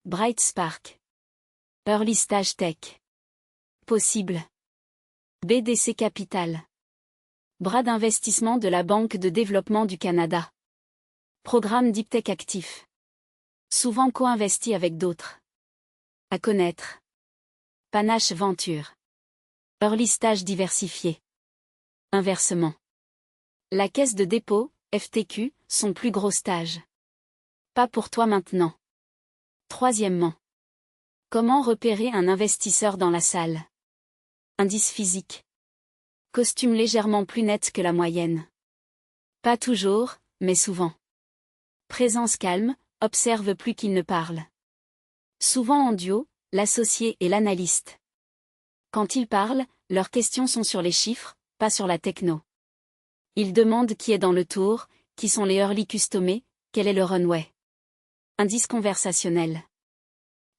Bright Spark. Early stage tech. Possible. BDC Capital. Bras d'investissement de la Banque de développement du Canada. Programme Deep Tech actif. Souvent co-investi avec d'autres. À connaître. Panache Venture. Early stage diversifié. Inversement. La Caisse de dépôt, FTQ, son plus gros stage. Pas pour toi maintenant. Troisièmement. Comment repérer un investisseur dans la salle? Indice physique. Costume légèrement plus net que la moyenne. Pas toujours, mais souvent. Présence calme, observe plus qu'il ne parle. Souvent en duo, l'associé et l'analyste. Quand ils parlent, leurs questions sont sur les chiffres, pas sur la techno. Ils demandent qui est dans le tour, qui sont les early customers, quel est le runway. Indice conversationnel.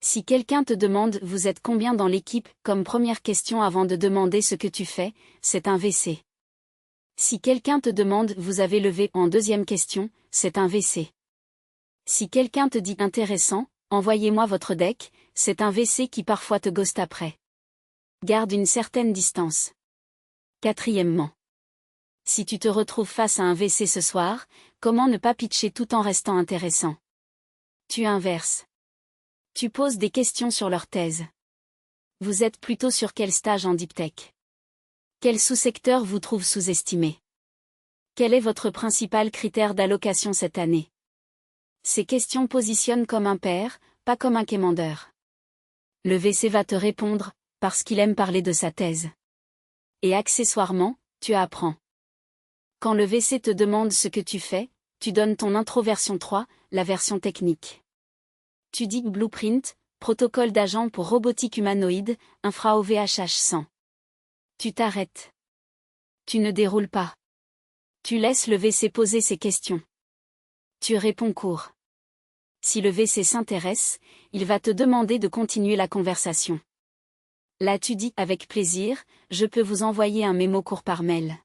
Si quelqu'un te demande vous êtes combien dans l'équipe comme première question avant de demander ce que tu fais, c'est un VC. Si quelqu'un te demande vous avez levé en deuxième question, c'est un VC. Si quelqu'un te dit intéressant, envoyez-moi votre deck, c'est un VC qui parfois te ghost après. Garde une certaine distance. Quatrièmement. Si tu te retrouves face à un VC ce soir, comment ne pas pitcher tout en restant intéressant? Tu inverses. Tu poses des questions sur leur thèse. Vous êtes plutôt sur quel stage en deep tech? Quel sous-secteur vous trouve sous-estimé? Quel est votre principal critère d'allocation cette année? Ces questions positionnent comme un père, pas comme un quémandeur. Le VC va te répondre, parce qu'il aime parler de sa thèse. Et accessoirement, tu apprends. Quand le VC te demande ce que tu fais, tu donnes ton intro version 3, la version technique. Tu dis Blueprint, protocole d'agent pour robotique humanoïde, infra OVHH 100. Tu t'arrêtes. Tu ne déroules pas. Tu laisses le VC poser ses questions. Tu réponds court. Si le VC s'intéresse, il va te demander de continuer la conversation. Là tu dis avec plaisir, je peux vous envoyer un mémo court par mail.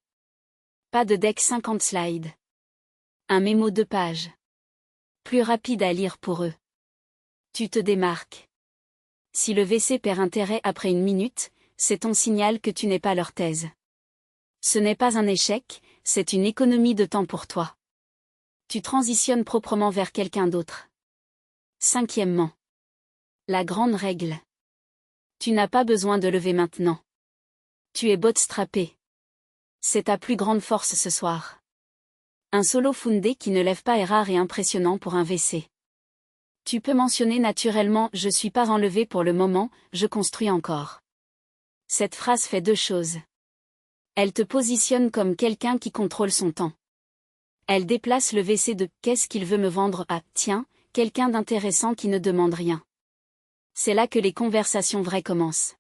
Pas de deck 50 slides. Un mémo 2 pages. Plus rapide à lire pour eux. Tu te démarques. Si le VC perd intérêt après une minute, c'est ton signal que tu n'es pas leur thèse. Ce n'est pas un échec, c'est une économie de temps pour toi. Tu transitionnes proprement vers quelqu'un d'autre. Cinquièmement. La grande règle. Tu n'as pas besoin de lever maintenant. Tu es bootstrappé. C'est ta plus grande force ce soir. Un solo fundé qui ne lève pas est rare et impressionnant pour un VC. Tu peux mentionner naturellement « Je suis pas enlevé pour le moment, je construis encore ». Cette phrase fait deux choses. Elle te positionne comme quelqu'un qui contrôle son temps. Elle déplace le VC de « Qu'est-ce qu'il veut me vendre » à « Tiens, quelqu'un d'intéressant qui ne demande rien ». C'est là que les conversations vraies commencent.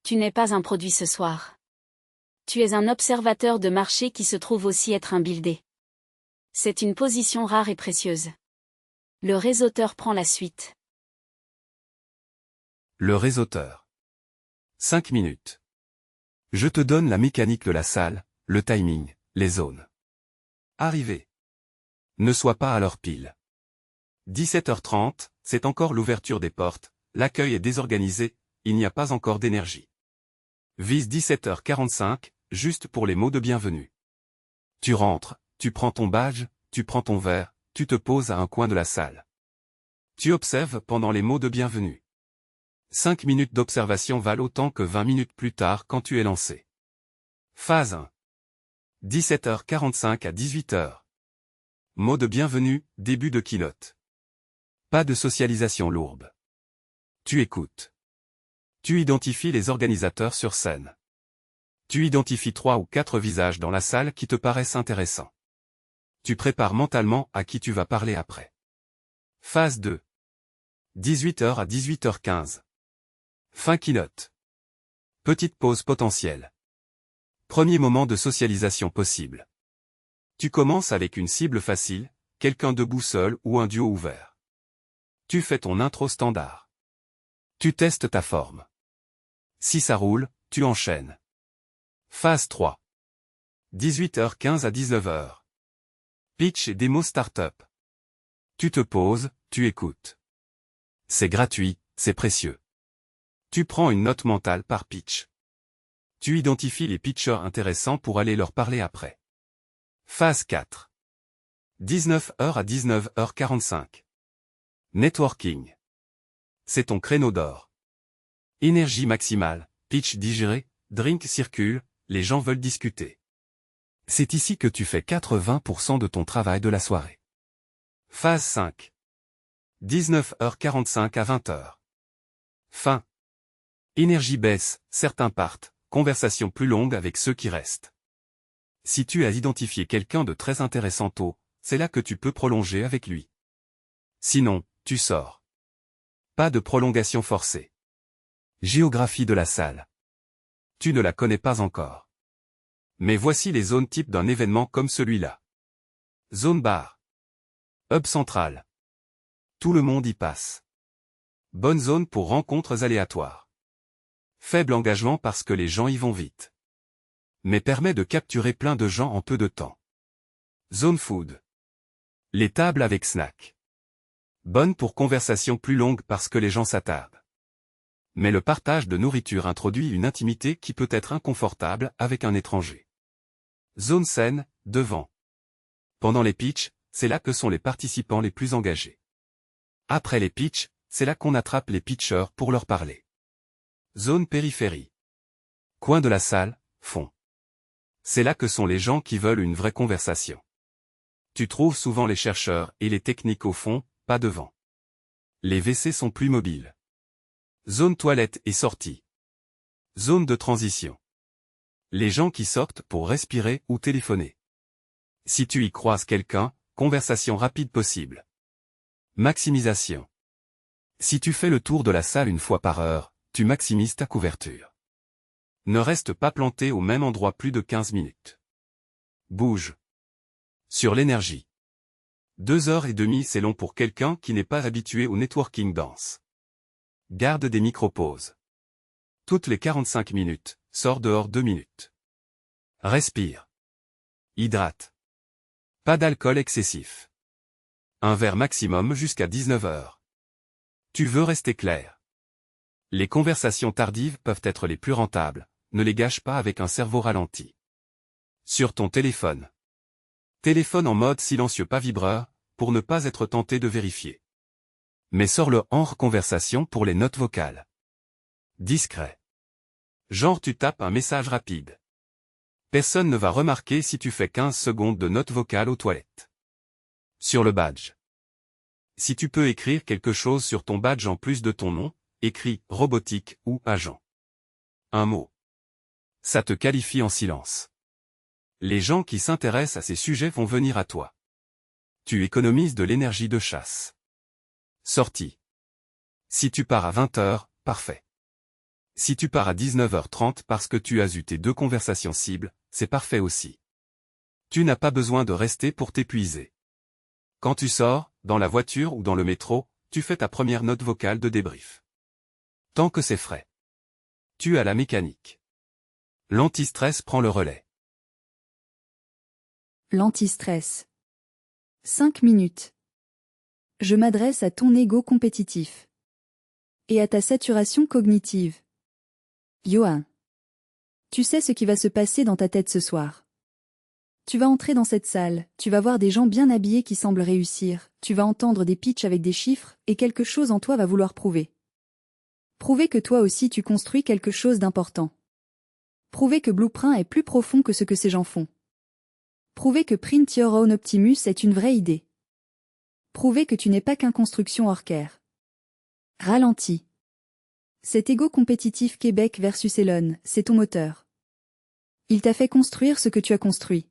Tu n'es pas un produit ce soir. Tu es un observateur de marché qui se trouve aussi être un buildé. C'est une position rare et précieuse. Le réseauteur prend la suite. Le réseauteur. 5 minutes. Je te donne la mécanique de la salle, le timing, les zones. Arrivée. Ne sois pas à l'heure pile. 17h30, c'est encore l'ouverture des portes, l'accueil est désorganisé, il n'y a pas encore d'énergie. Vise 17h45, juste pour les mots de bienvenue. Tu rentres, tu prends ton badge, tu prends ton verre, tu te poses à un coin de la salle. Tu observes pendant les mots de bienvenue. 5 minutes d'observation valent autant que 20 minutes plus tard quand tu es lancé. Phase 1. 17h45 à 18h. Mot de bienvenue, début de keynote. Pas de socialisation lourde. Tu écoutes. Tu identifies les organisateurs sur scène. Tu identifies 3 ou 4 visages dans la salle qui te paraissent intéressants. Tu prépares mentalement à qui tu vas parler après. Phase 2. 18h à 18h15. Fin keynote. Petite pause potentielle. Premier moment de socialisation possible. Tu commences avec une cible facile, quelqu'un debout seul ou un duo ouvert. Tu fais ton intro standard. Tu testes ta forme. Si ça roule, tu enchaînes. Phase 3. 18h15 à 19h. Pitch et démo startup. Tu te poses, tu écoutes. C'est gratuit, c'est précieux. Tu prends une note mentale par pitch. Tu identifies les pitchers intéressants pour aller leur parler après. Phase 4. 19h à 19h45. Networking. C'est ton créneau d'or. Énergie maximale, pitch digéré, drink circule, les gens veulent discuter. C'est ici que tu fais 80% de ton travail de la soirée. Phase 5. 19h45 à 20h. Fin. Énergie baisse, certains partent, conversation plus longue avec ceux qui restent. Si tu as identifié quelqu'un de très intéressant tôt, c'est là que tu peux prolonger avec lui. Sinon, tu sors. Pas de prolongation forcée. Géographie de la salle. Tu ne la connais pas encore. Mais voici les zones types d'un événement comme celui-là. Zone bar. Hub central. Tout le monde y passe. Bonne zone pour rencontres aléatoires. Faible engagement parce que les gens y vont vite. Mais permet de capturer plein de gens en peu de temps. Zone food. Les tables avec snack. Bonne pour conversation plus longue parce que les gens s'attardent. Mais le partage de nourriture introduit une intimité qui peut être inconfortable avec un étranger. Zone scène, devant. Pendant les pitchs, c'est là que sont les participants les plus engagés. Après les pitchs, c'est là qu'on attrape les pitchers pour leur parler. Zone périphérie. Coin de la salle, fond. C'est là que sont les gens qui veulent une vraie conversation. Tu trouves souvent les chercheurs et les techniques au fond, pas devant. Les WC sont plus mobiles. Zone toilette et sortie. Zone de transition. Les gens qui sortent pour respirer ou téléphoner. Si tu y croises quelqu'un, conversation rapide possible. Maximisation. Si tu fais le tour de la salle une fois par heure, tu maximises ta couverture. Ne reste pas planté au même endroit plus de 15 minutes. Bouge. Sur l'énergie. 2h30 c'est long pour quelqu'un qui n'est pas habitué au networking dense. Garde des micro-pauses. Toutes les 45 minutes, sors dehors 2 minutes. Respire. Hydrate. Pas d'alcool excessif. Un verre maximum jusqu'à 19h. Tu veux rester clair. Les conversations tardives peuvent être les plus rentables, ne les gâche pas avec un cerveau ralenti. Sur ton téléphone. Téléphone en mode silencieux pas vibreur, pour ne pas être tenté de vérifier. Mais sors-le hors conversation pour les notes vocales. Discret. Genre tu tapes un message rapide. Personne ne va remarquer si tu fais 15 secondes de notes vocales aux toilettes. Sur le badge. Si tu peux écrire quelque chose sur ton badge en plus de ton nom, écris « robotique » ou « agent ». Un mot. Ça te qualifie en silence. Les gens qui s'intéressent à ces sujets vont venir à toi. Tu économises de l'énergie de chasse. Sortie. Si tu pars à 20h, parfait. Si tu pars à 19h30 parce que tu as eu tes 2 conversations cibles, c'est parfait aussi. Tu n'as pas besoin de rester pour t'épuiser. Quand tu sors, dans la voiture ou dans le métro, tu fais ta première note vocale de débrief. Tant que c'est frais. Tu as la mécanique. L'antistress prend le relais. L'antistress. 5 minutes. Je m'adresse à ton ego compétitif. Et à ta saturation cognitive. Johan. Tu sais ce qui va se passer dans ta tête ce soir. Tu vas entrer dans cette salle, tu vas voir des gens bien habillés qui semblent réussir, tu vas entendre des pitchs avec des chiffres, et quelque chose en toi va vouloir prouver. Prouver que toi aussi tu construis quelque chose d'important. Prouver que Blueprint est plus profond que ce que ces gens font. Prouver que Print Your Own Optimus est une vraie idée. Prouver que tu n'es pas qu'un construction orcaire. Ralenti. Cet ego compétitif Québec versus Elon, c'est ton moteur. Il t'a fait construire ce que tu as construit.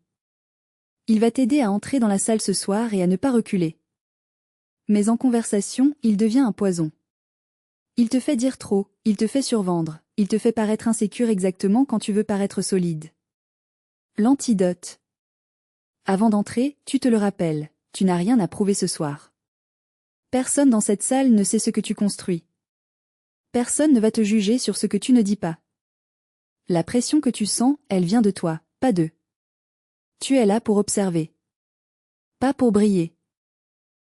Il va t'aider à entrer dans la salle ce soir et à ne pas reculer. Mais en conversation, il devient un poison. Il te fait dire trop, il te fait survendre, il te fait paraître insécure exactement quand tu veux paraître solide. L'antidote. Avant d'entrer, tu te le rappelles, tu n'as rien à prouver ce soir. Personne dans cette salle ne sait ce que tu construis. Personne ne va te juger sur ce que tu ne dis pas. La pression que tu sens, elle vient de toi, pas d'eux. Tu es là pour observer. Pas pour briller.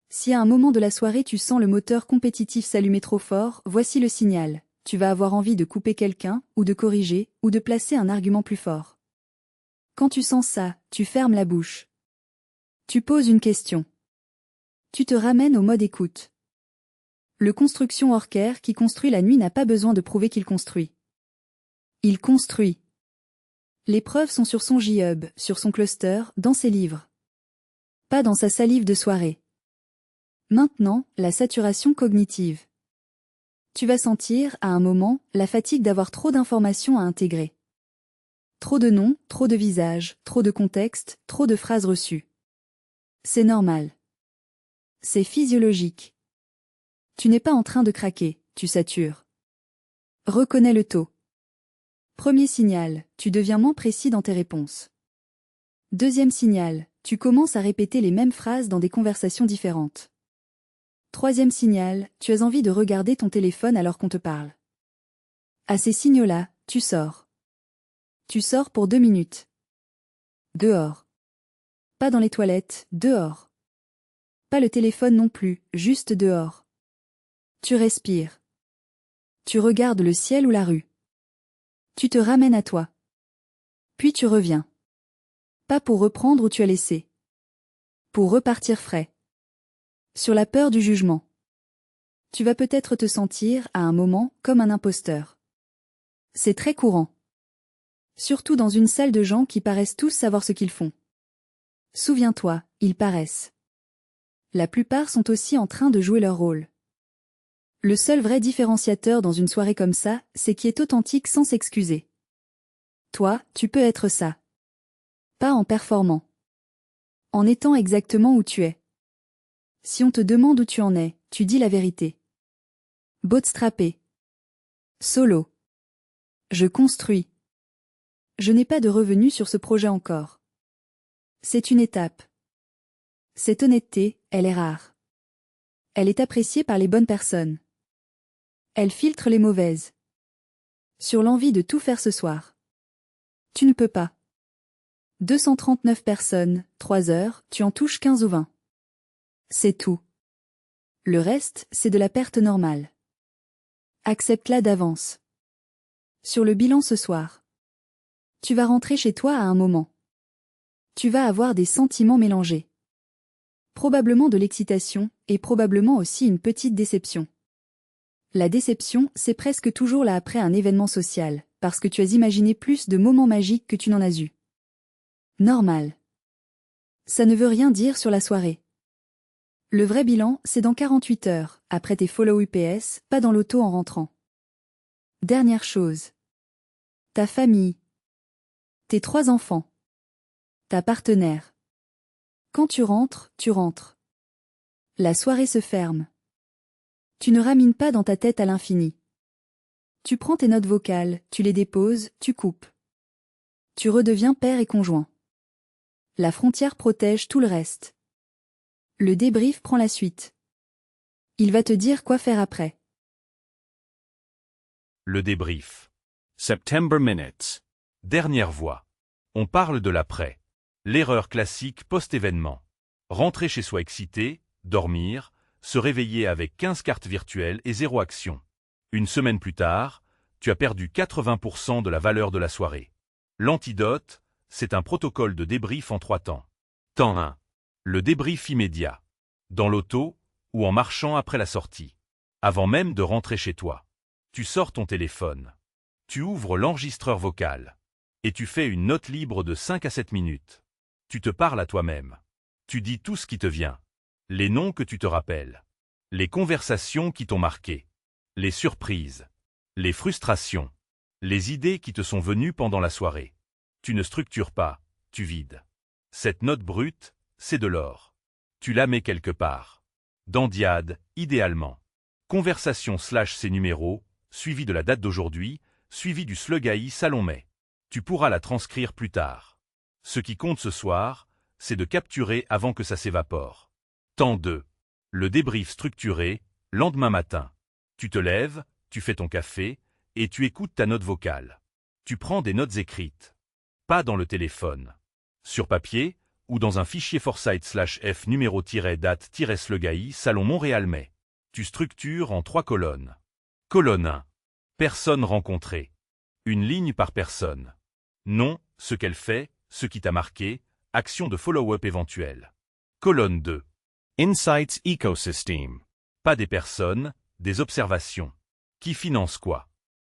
Si à un moment de la soirée tu sens le moteur compétitif s'allumer trop fort, voici le signal. Tu vas avoir envie de couper quelqu'un, ou de corriger, ou de placer un argument plus fort. Quand tu sens ça, tu fermes la bouche. Tu poses une question. Tu te ramènes au mode écoute. Le construction Orker qui construit la nuit n'a pas besoin de prouver qu'il construit. Il construit. Les preuves sont sur son J-Hub, sur son cluster, dans ses livres. Pas dans sa salive de soirée. Maintenant, la saturation cognitive. Tu vas sentir, à un moment, la fatigue d'avoir trop d'informations à intégrer. Trop de noms, trop de visages, trop de contexte, trop de phrases reçues. C'est normal. C'est physiologique. Tu n'es pas en train de craquer, tu satures. Reconnais le taux. Premier signal, tu deviens moins précis dans tes réponses. Deuxième signal, tu commences à répéter les mêmes phrases dans des conversations différentes. Troisième signal, tu as envie de regarder ton téléphone alors qu'on te parle. À ces signaux-là, tu sors. Tu sors pour 2 minutes. Dehors. Pas dans les toilettes, dehors. Pas le téléphone non plus, juste dehors. Tu respires. Tu regardes le ciel ou la rue. Tu te ramènes à toi. Puis tu reviens. Pas pour reprendre où tu as laissé. Pour repartir frais. Sur la peur du jugement. Tu vas peut-être te sentir, à un moment, comme un imposteur. C'est très courant. Surtout dans une salle de gens qui paraissent tous savoir ce qu'ils font. Souviens-toi, ils paraissent. La plupart sont aussi en train de jouer leur rôle. Le seul vrai différenciateur dans une soirée comme ça, c'est qui est authentique sans s'excuser. Toi, tu peux être ça. Pas en performant. En étant exactement où tu es. Si on te demande où tu en es, tu dis la vérité. Bootstrappé. Solo. Je construis. Je n'ai pas de revenus sur ce projet encore. C'est une étape. Cette honnêteté, elle est rare. Elle est appréciée par les bonnes personnes. Elle filtre les mauvaises. Sur l'envie de tout faire ce soir. Tu ne peux pas. 239 personnes, 3 heures, tu en touches 15 ou 20. C'est tout. Le reste, c'est de la perte normale. Accepte-la d'avance. Sur le bilan ce soir. Tu vas rentrer chez toi à un moment. Tu vas avoir des sentiments mélangés. Probablement de l'excitation, et probablement aussi une petite déception. La déception, c'est presque toujours là après un événement social, parce que tu as imaginé plus de moments magiques que tu n'en as eu. Normal. Ça ne veut rien dire sur la soirée. Le vrai bilan, c'est dans 48 heures, après tes follow UPS, pas dans l'auto en rentrant. Dernière chose. Ta famille. Tes 3 enfants. Ta partenaire. Quand tu rentres, tu rentres. La soirée se ferme. Tu ne ramines pas dans ta tête à l'infini. Tu prends tes notes vocales, tu les déposes, tu coupes. Tu redeviens père et conjoint. La frontière protège tout le reste. Le débrief prend la suite. Il va te dire quoi faire après. Le débrief. September Minutes. Dernière voix. On parle de l'après. L'erreur classique post-événement. Rentrer chez soi excité, dormir, se réveiller avec 15 cartes virtuelles et 0 action. Une semaine plus tard, tu as perdu 80% de la valeur de la soirée. L'antidote, c'est un protocole de débrief en 3 temps. Temps 1. Le débrief immédiat. Dans l'auto, ou en marchant après la sortie. Avant même de rentrer chez toi. Tu sors ton téléphone. Tu ouvres l'enregistreur vocal. Et tu fais une note libre de 5 à 7 minutes. Tu te parles à toi-même. Tu dis tout ce qui te vient. Les noms que tu te rappelles. Les conversations qui t'ont marqué. Les surprises. Les frustrations. Les idées qui te sont venues pendant la soirée. Tu ne structures pas, tu vides. Cette note brute, c'est de l'or. Tu la mets quelque part. Dans Diad, idéalement. Conversation / ces numéros, suivi de la date d'aujourd'hui, suivi du slug AI Salon mais. Tu pourras la transcrire plus tard. Ce qui compte ce soir, c'est de capturer avant que ça s'évapore. Temps 2. Le débrief structuré, lendemain matin. Tu te lèves, tu fais ton café, et tu écoutes ta note vocale. Tu prends des notes écrites. Pas dans le téléphone. Sur papier, ou dans un fichier Foresight/F numéro-date-slug AI Salon Montréal mai. Tu structures en 3 colonnes. Colonne 1. Personne rencontrée. Une ligne par personne. Nom, ce qu'elle fait, ce qui t'a marqué, action de follow-up éventuelle. Colonne 2. Insights Ecosystem. Pas des personnes, des observations. Qui finance quoi?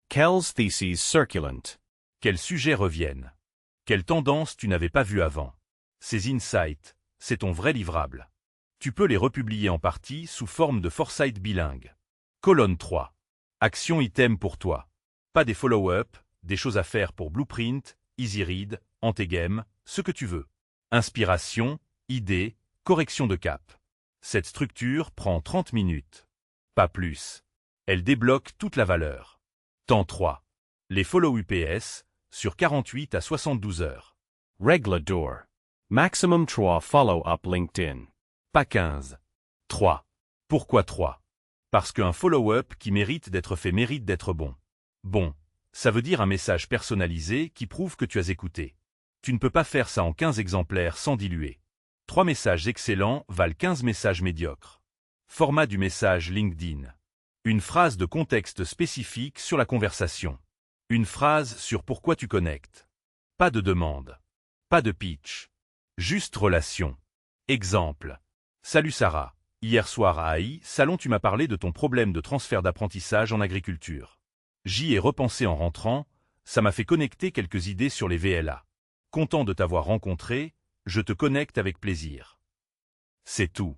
Kell's Theses Circulant. Quels sujets reviennent? Quelles tendances tu n'avais pas vues avant? Ces insights, c'est ton vrai livrable. Tu peux les republier en partie sous forme de Foresight bilingue. Colonne 3. Action item pour toi. Pas des follow-up, des choses à faire pour Blueprint, EasyRead, Antegame, ce que tu veux. Inspiration, idée, correction de cap. Cette structure prend 30 minutes. Pas plus. Elle débloque toute la valeur. Temps 3. Les follow UPS, sur 48 à 72 heures. Règle d'or. Maximum 3 follow-up LinkedIn. Pas 15. 3. Pourquoi 3? Parce qu'un follow-up qui mérite d'être fait mérite d'être bon. Bon, ça veut dire un message personnalisé qui prouve que tu as écouté. Tu ne peux pas faire ça en 15 exemplaires sans diluer. 3 messages excellents valent 15 messages médiocres. Format du message LinkedIn. Une phrase de contexte spécifique sur la conversation. Une phrase sur pourquoi tu connectes. Pas de demande. Pas de pitch. Juste relation. Exemple. Salut Sarah. Hier soir à AI Salon tu m'as parlé de ton problème de transfert d'apprentissage en agriculture. J'y ai repensé en rentrant, ça m'a fait connecter quelques idées sur les VLA. Content de t'avoir rencontré, je te connecte avec plaisir. C'est tout.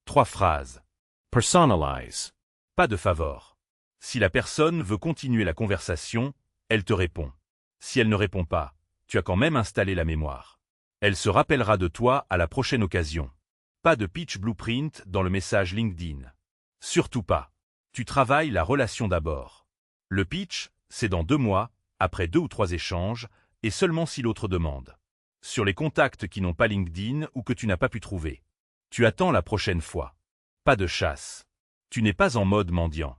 3 phrases. Personalize. Pas de favor. Si la personne veut continuer la conversation, elle te répond. Si elle ne répond pas, tu as quand même installé la mémoire. Elle se rappellera de toi à la prochaine occasion. Pas de pitch blueprint dans le message LinkedIn. Surtout pas. Tu travailles la relation d'abord. Le pitch, c'est dans 2 mois, après 2 ou 3 échanges, et seulement si l'autre demande. Sur les contacts qui n'ont pas LinkedIn ou que tu n'as pas pu trouver. Tu attends la prochaine fois. Pas de chasse. Tu n'es pas en mode mendiant.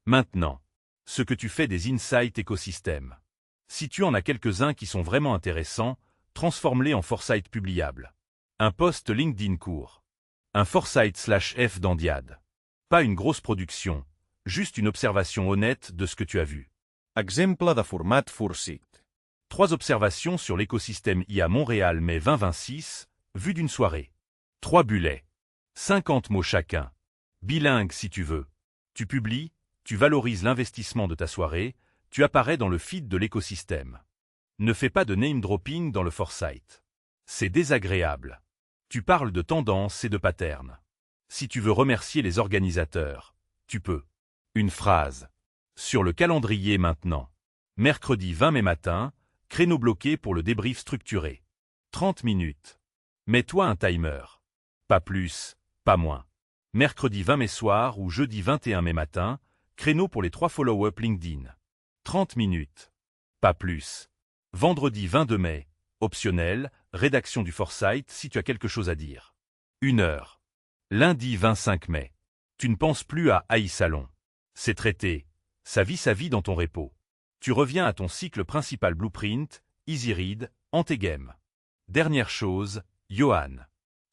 Maintenant, ce que tu fais des insights écosystèmes. Si tu en as quelques-uns qui sont vraiment intéressants, transforme-les en Foresight publiable. Un post LinkedIn court. Un Foresight/F d'Andiad. Pas une grosse production, juste une observation honnête de ce que tu as vu. Exemple de format Foresight. 3 observations sur l'écosystème IA Montréal mai 2026, vue d'une soirée. 3 bullets. 50 mots chacun. Bilingue si tu veux. Tu publies, tu valorises l'investissement de ta soirée, tu apparais dans le feed de l'écosystème. Ne fais pas de name dropping dans le Foresight. C'est désagréable. Tu parles de tendances et de patterns. Si tu veux remercier les organisateurs, tu peux. Une phrase. Sur le calendrier maintenant. Mercredi 20 mai matin, créneau bloqué pour le débrief structuré. 30 minutes. Mets-toi un timer. Pas plus, pas moins. Mercredi 20 mai soir ou jeudi 21 mai matin, créneau pour les 3 follow-up LinkedIn. 30 minutes. Pas plus. Vendredi 22 mai, optionnel, rédaction du Foresight si tu as quelque chose à dire. 1 heure. Lundi 25 mai. Tu ne penses plus à AI Salon. C'est traité. Ça vit dans ton repo. Tu reviens à ton cycle principal Blueprint, EasyRead, Antegame. Dernière chose, Johan.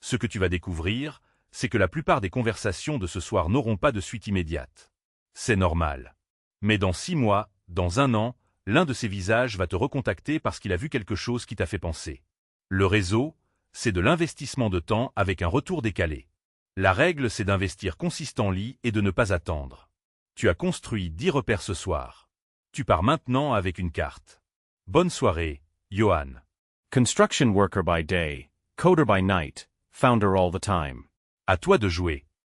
Ce que tu vas découvrir, c'est que la plupart des conversations de ce soir n'auront pas de suite immédiate. C'est normal. Mais dans 6 mois, dans 1 an, l'un de ces visages va te recontacter parce qu'il a vu quelque chose qui t'a fait penser. Le réseau, c'est de l'investissement de temps avec un retour décalé. La règle, c'est d'investir consistantly et de ne pas attendre. Tu as construit 10 repères ce soir. Tu pars maintenant avec une carte. Bonne soirée, Johan. Construction worker by day, coder by night, founder all the time. À toi de jouer.